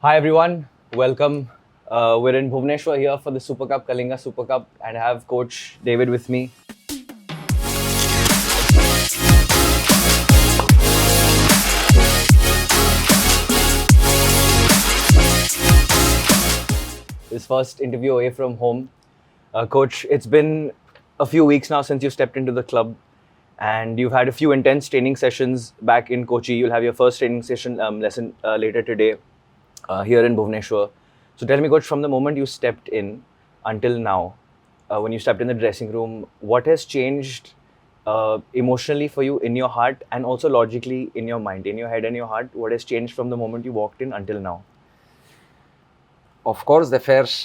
Hi everyone, welcome. We're in Bhubaneswar here for the Super Cup, Kalinga Super Cup, and I have Coach David with me. His first interview away from home. Coach, it's been a few weeks now since you stepped into the club, and you've had a few intense training sessions back in Kochi. You'll have your first training session lesson later today here in Bhubaneswar. So tell me, Coach, from the moment you stepped in until now, when you stepped in the dressing room, what has changed emotionally for you in your heart and also logically in your mind, in your head and your heart? What has changed from the moment you walked in until now? Of course, the first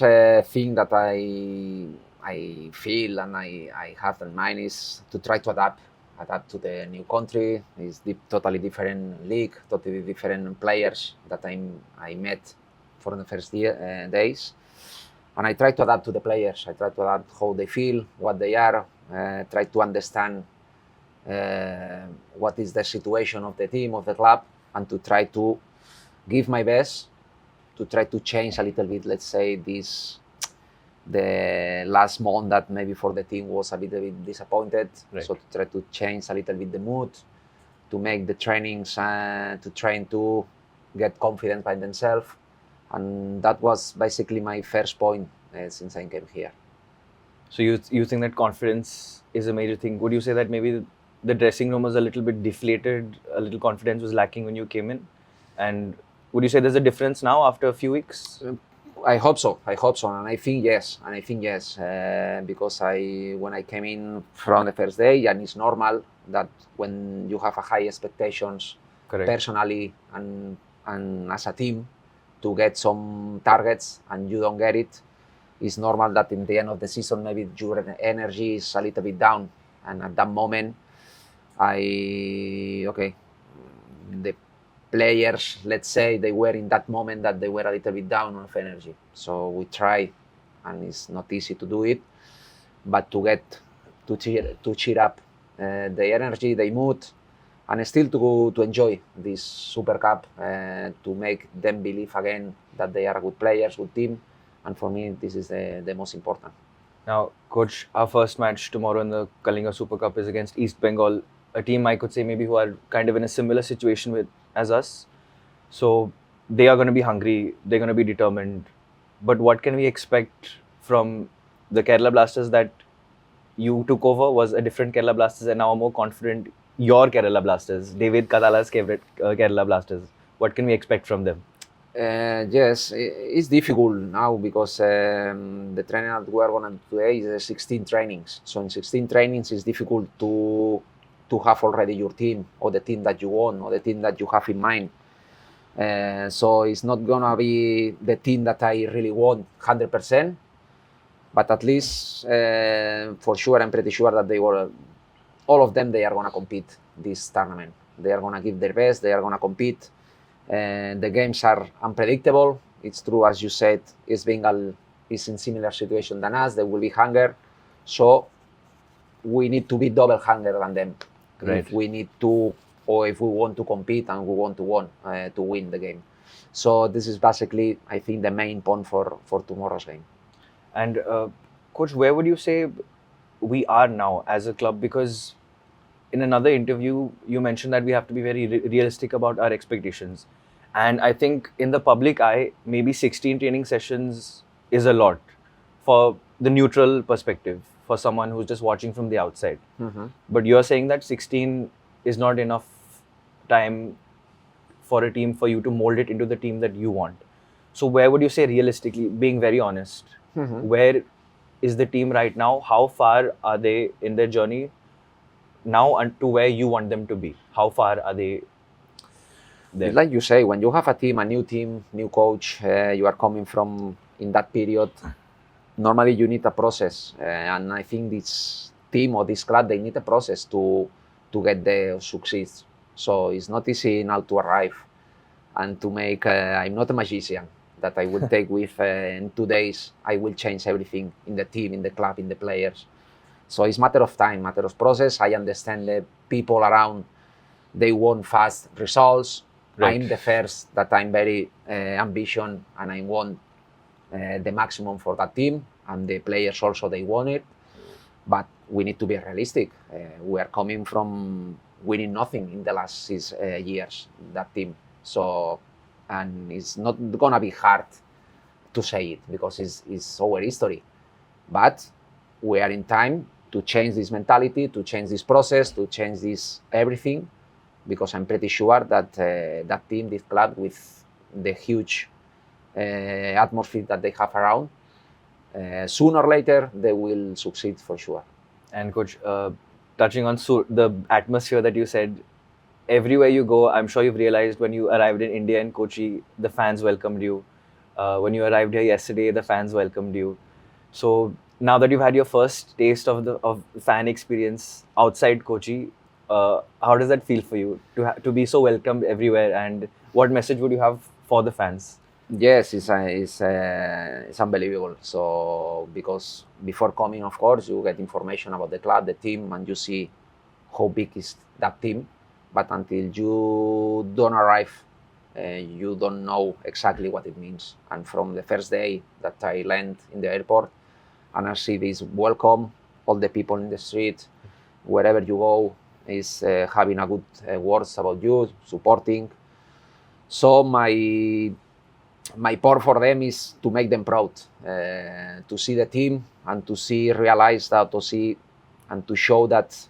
thing that I feel and I have in mind is to try to adapt to the new country. It's totally different league, totally different players that I met for the first days, and I try to adapt to the players. I try to adapt how they feel, what they are, try to understand what is the situation of the team, of the club, and to try to give my best to try to change a little bit, let's say, the last month that maybe for the team was a little bit disappointed. Right. So to try to change a little bit the mood, to make the trainings, to train to get confidence by themselves. And that was basically my first point since I came here. So you think that confidence is a major thing? Would you say that maybe the dressing room was a little bit deflated, a little confidence was lacking when you came in? And would you say there's a difference now after a few weeks? I hope so, and I think yes, because when I came in from the first day, and it's normal that when you have a high expectations, Correct. personally and as a team, to get some targets and you don't get it, it's normal that in the end of the season maybe your energy is a little bit down, and at that moment, the players, let's say, they were in that moment that they were a little bit down of energy. So we try, and it's not easy to do it, but to get to cheer up the energy, the mood, and still to enjoy this Super Cup, to make them believe again that they are good players, good team, and for me this is the most important. Now, Coach, our first match tomorrow in the Kalinga Super Cup is against East Bengal, a team I could say maybe who are kind of in a similar situation with as us. So they are going to be hungry, they're going to be determined. But what can we expect from the Kerala Blasters that you took over? Was a different Kerala Blasters and now a more confident your Kerala Blasters, David Catala's favorite Kerala Blasters. What can we expect from them? Yes, it's difficult now because the training that we are going to do today is 16 trainings. So in 16 trainings, it's difficult to have already your team or the team that you want or the team that you have in mind. So it's not going to be the team that I really want 100%, but at least for sure, I'm pretty sure that all of them, they are going to compete this tournament. They are going to give their best. They are going to compete. The games are unpredictable. It's true, as you said, East Bengal is in similar situation than us. There will be hunger. So we need to be double hunger than them. Right. If we need to, or if we want to compete and we want to win the game. So this is basically, I think, the main point for tomorrow's game. And Coach, where would you say we are now as a club? Because in another interview, you mentioned that we have to be very realistic about our expectations. And I think in the public eye, maybe 16 training sessions is a lot for the neutral perspective, for someone who's just watching from the outside. Mm-hmm. But you're saying that 16 is not enough time for a team for you to mold it into the team that you want. So where would you say realistically, being very honest, where is the team right now? How far are they in their journey now and to where you want them to be? How far are they there? Like you say, when you have a team, new coach, you are coming from in that period, normally you need a process. And I think this team or this club, they need a process to get the success. So it's not easy now to arrive and to make, I'm not a magician that I will take with in 2 days, I will change everything in the team, in the club, in the players. So it's matter of time, matter of process. I understand the people around, they want fast results. Right. I'm the first that I'm very ambition and I want the maximum for that team, and the players also they want it. But we need to be realistic. We are coming from winning nothing in the last 6 years, that team. So, and it's not gonna be hard to say it because it's our history. But we are in time to change this mentality, to change this process, to change this everything, because I'm pretty sure that that team, this club, with the huge atmosphere that they have around, sooner or later they will succeed for sure. And coach, touching on the atmosphere that you said, everywhere you go, I'm sure you've realized when you arrived in India and Kochi, the fans welcomed you. When you arrived here yesterday, the fans welcomed you. So now that you've had your first taste of the fan experience outside Kochi, how does that feel for you to be so welcomed everywhere? And what message would you have for the fans? Yes, it's unbelievable. So because before coming, of course, you get information about the club, the team, and you see how big is that team. But until you don't arrive, you don't know exactly what it means. And from the first day that I land in the airport, and I see this welcome, all the people in the street, wherever you go, is having a good words about you, supporting. So my part for them is to make them proud, to see the team and to realize that, to see and to show that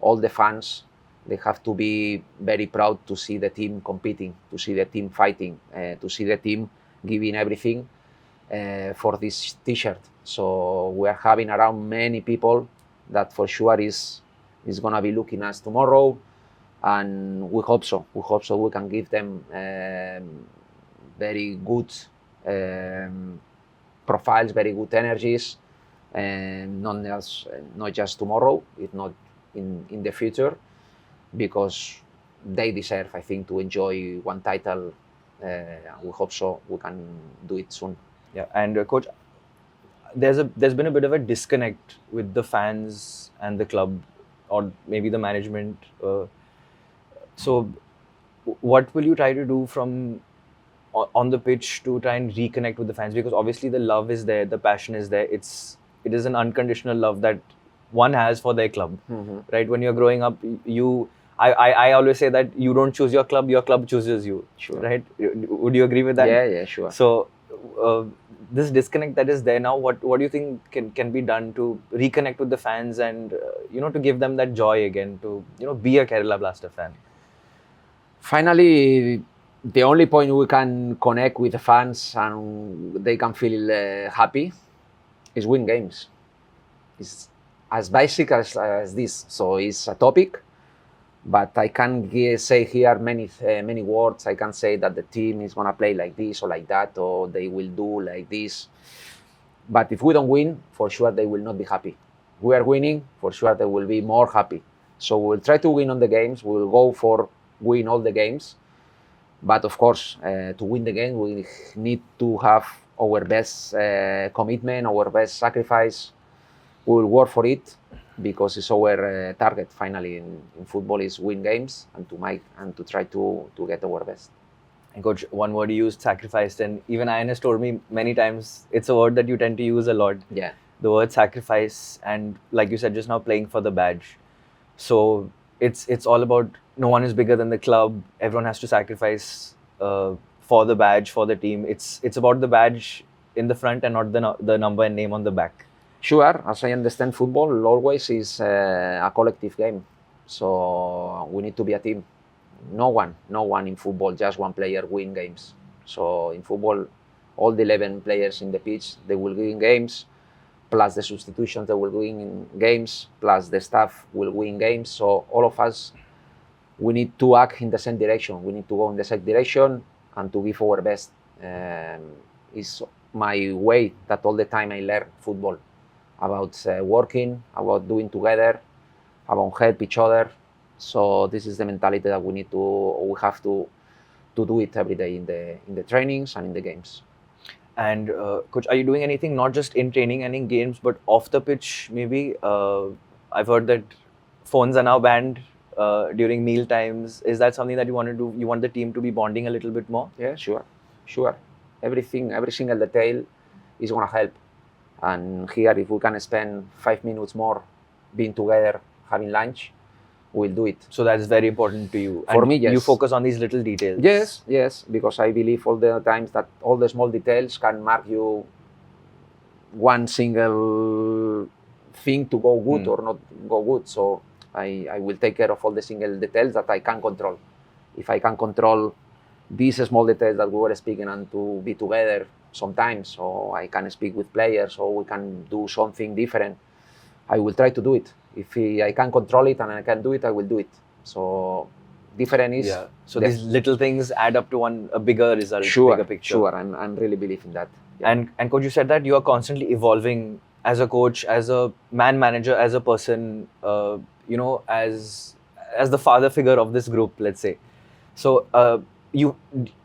all the fans, they have to be very proud to see the team competing, to see the team fighting, to see the team giving everything for this T-shirt. So we are having around many people that for sure is gonna be looking us tomorrow, and we hope so. We hope so. We can give them very good profiles, very good energies, and not just tomorrow, if not in the future, because they deserve, I think, to enjoy one title. We hope so. We can do it soon. Yeah, and coach, there's been a bit of a disconnect with the fans and the club, or maybe the management. So, what will you try to do from on the pitch to try and reconnect with the fans? Because obviously the love is there, the passion is there. It is an unconditional love that one has for their club, right? When you're growing up, I always say that you don't choose your club chooses you, Sure. right? Would you agree with that? Yeah, sure. So this disconnect that is there now, what do you think can be done to reconnect with the fans and to give them that joy again, to be a Kerala Blaster fan? Finally, the only point we can connect with the fans and they can feel happy is win games. It's as basic as this. So it's a topic, but I can say here many words. I can say that the team is gonna play like this or like that, or they will do like this. But if we don't win, for sure they will not be happy. We are winning, for sure they will be more happy. So we'll try to win on the games. We will go for win all the games. But of course, to win the game, we need to have our best commitment, our best sacrifice. We will work for it because it's our target. Finally, in football, is win games and to try to get our best. And coach, one word you used, sacrificed, and even Ian has told me many times it's a word that you tend to use a lot. Yeah. The word sacrifice, and like you said just now, playing for the badge. So it's all about, no one is bigger than the club. Everyone has to sacrifice for the badge, for the team. It's about the badge in the front and not the number and name on the back. Sure, as I understand, football always is a collective game. So we need to be a team. No one in football, just one player win games. So in football, all the 11 players in the pitch, they will win games, plus the substitutions, they will win in games, plus the staff will win games. So all of us, we need to act in the same direction. We need to go in the same direction and to give our best. Is my way that all the time I learn football about working, about doing together, about help each other. So this is the mentality that we have to do it every day in the trainings and in the games. And coach, are you doing anything not just in training and in games, but off the pitch? Maybe I've heard that phones are now banned during meal times. Is that something that you want to do? You want the team to be bonding a little bit more? Yeah, sure. Everything, every single detail is gonna help. And here, if we can spend 5 minutes more being together, having lunch, we'll do it. So that's very important to you. For And me, yes. You focus on these little details. Yes, because I believe all the times that all the small details can mark you one single thing to go good or not go good. So I will take care of all the single details that I can control. If I can control these small details that we were speaking and to be together sometimes, so I can speak with players or we can do something different, I will try to do it. If I can control it and I can do it, I will do it. So different is So these little things add up to a bigger result, bigger picture. Sure. I'm really believing that. Yeah. And coach, you said that you are constantly evolving as a coach, as a man manager, as a person, as the father figure of this group, let's say. So you,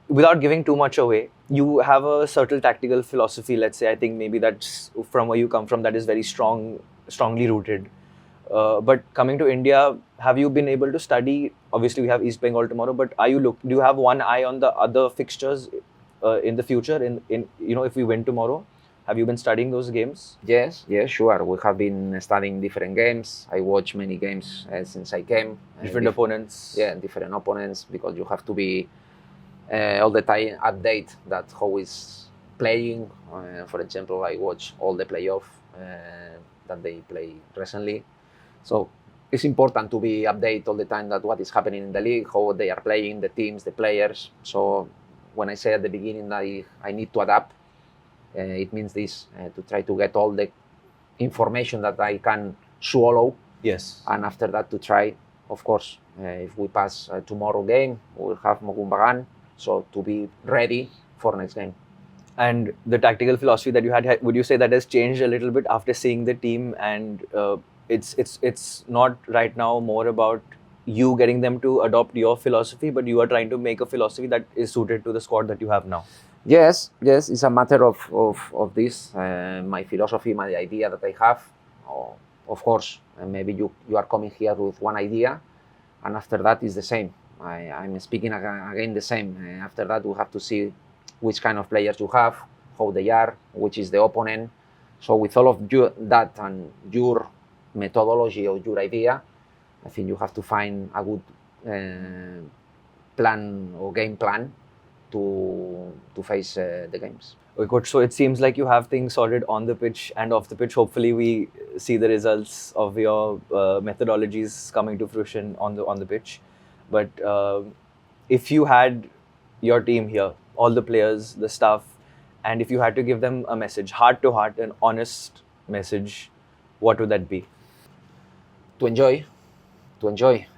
without giving too much away, you have a certain tactical philosophy, let's say. I think maybe that's from where you come from, that is very strongly rooted. But coming to India, have you been able to study? Obviously, we have East Bengal tomorrow, but do you have one eye on the other fixtures in the future? In if we win tomorrow, have you been studying those games? Yes, sure. We have been studying different games. I watch many games since I came. Different opponents. Yeah, different opponents, because you have to be all the time update that how is playing. For example, I watch all the playoff that they play recently. So it's important to be update all the time that what is happening in the league, how they are playing, the teams, the players. So when I say at the beginning I need to adapt, it means this, to try to get all the information that I can swallow. Yes. And after that to try, of course, if we pass tomorrow game, we'll have Mogumbagan, so to be ready for next game. And the tactical philosophy that you had, would you say that has changed a little bit after seeing the team? And it's not right now more about you getting them to adopt your philosophy, but you are trying to make a philosophy that is suited to the squad that you have now. Yes, it's a matter of this, my philosophy, my idea that I have. Of course, maybe you are coming here with one idea, and after that is the same. I'm speaking again the same. After that, we have to see which kind of players you have, how they are, which is the opponent. So with all of that and your methodology or your idea, I think you have to find a good plan or game plan to face the games. Okay, coach. So it seems like you have things sorted on the pitch and off the pitch. Hopefully, we see the results of your methodologies coming to fruition on the pitch. But if you had your team here, all the players, the staff, and if you had to give them a message, heart to heart, an honest message, what would that be? To enjoy.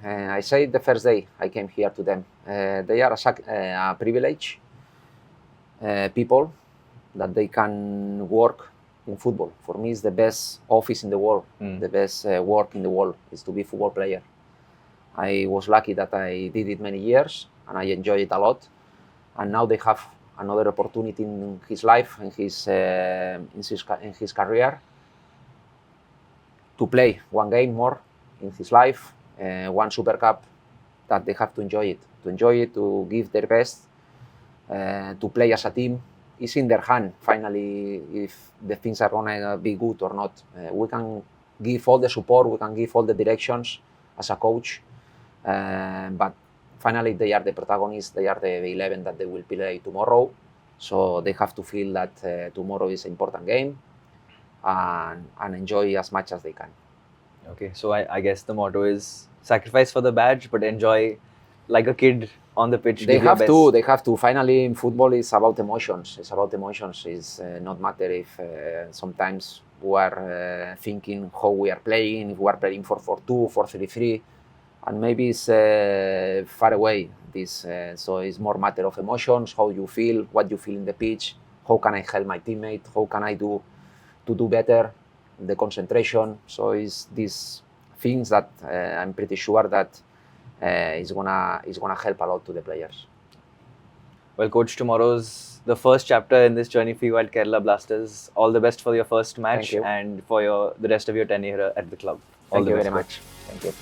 I said the first day I came here to them, they are a privileged people that they can work in football. For me, it's the best office in the world. The best work in the world is to be a football player. I was lucky that I did it many years and I enjoy it a lot. And now they have another opportunity in his life and in his career to play one game more in his life, one Super Cup, that they have to enjoy it, to give their best, to play as a team. It's in their hand, finally, if the things are going to be good or not. We can give all the support, we can give all the directions as a coach, but finally they are the protagonists, they are the 11 that they will play tomorrow, so they have to feel that tomorrow is an important game and enjoy as much as they can. Okay, so I guess the motto is sacrifice for the badge, but enjoy like a kid on the pitch. They have to. Finally, in football, it's about emotions. It's not matter if sometimes we are thinking how we are playing, if we are playing 4-4-2, 4-3-3, and maybe it's far away. So it's more matter of emotions, how you feel, what you feel in the pitch, how can I help my teammate, how can I do to do better, the concentration. So it's these things that I'm pretty sure that is gonna help a lot to the players. Well, coach, tomorrow's the first chapter in this journey for you at Kerala Blasters. All the best for your first match and for the rest of your tenure at the club. Thank you very much. Thank you.